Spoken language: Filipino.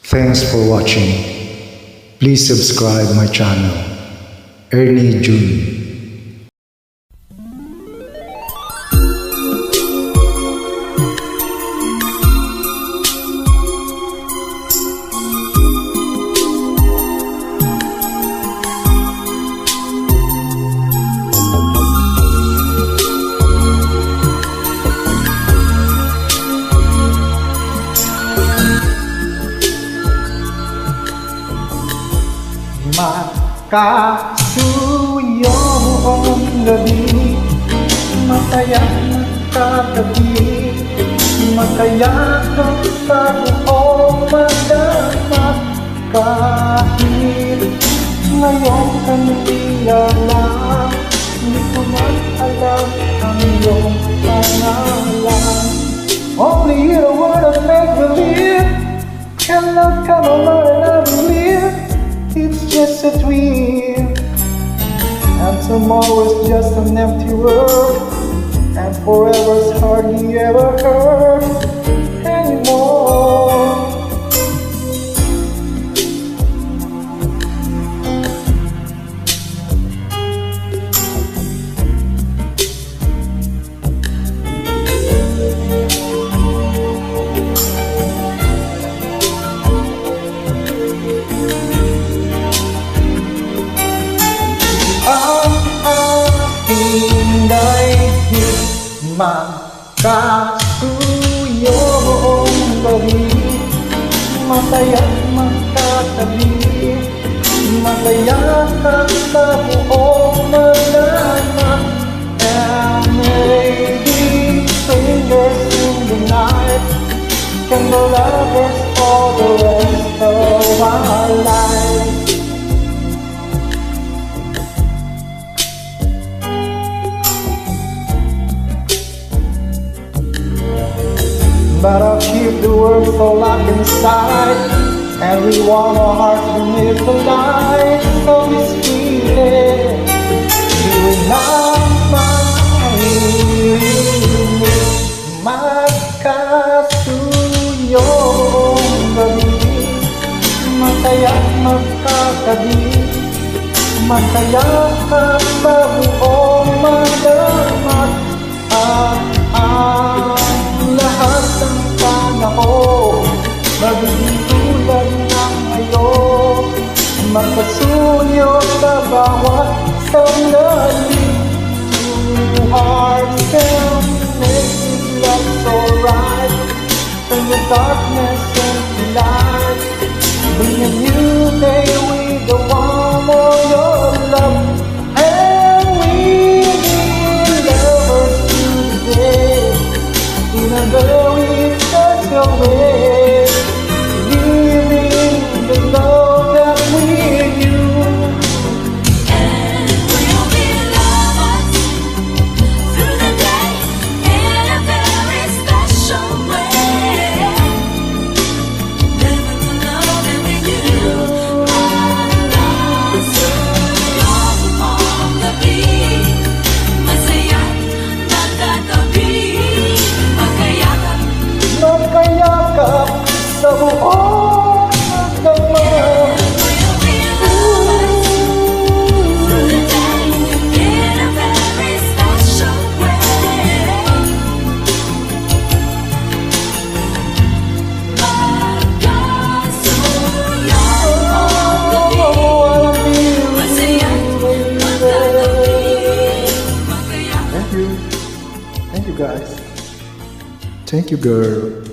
Thanks for watching. Please subscribe my channel, Ernie June. Magkasuyo ang gabi, masayang magkatabi, magkayakap sa buong magdamag. Kahit ngayon hindi alam, hindi ko man alam ang iyong pangalan. Only in a world of make-believe, can love come along and I believe it's just a dream, and tomorrow's just an empty word, and forever's hardly ever heard anymore. Magkasuyo ang gabi, masayang magkatabi, masayakap sa buong magdamag. And maybe fingers in the night can be lovers for the rest of our lives. But I'll keep the words so locked inside, and we warm our hearts beneath the light. So we speak it, doing magkasuyo ang gabi, masayang magkatabi, masayakap sa buong magdamag. Lahat ng panahon magiging tulad ng ngayon, magkasuyo sa bawat sandali. Two hearts can make this love so right, turn the darkness into light. Bringing you day with the warmth of your love, and we'll be lovers today in a very special way, living the love that we knew. And we'll be lovers through the day in a very special way, living the love that we knew. Magkasuyo ang gabi, masayang magkatabi, Magkayakap sa buong magdamag. we'll be lovers through the day in a very special way. Magkasuyo ang gabi, masayang magkatabi, magkayakap. Thank you. Thank you, guys. Thank you, girl.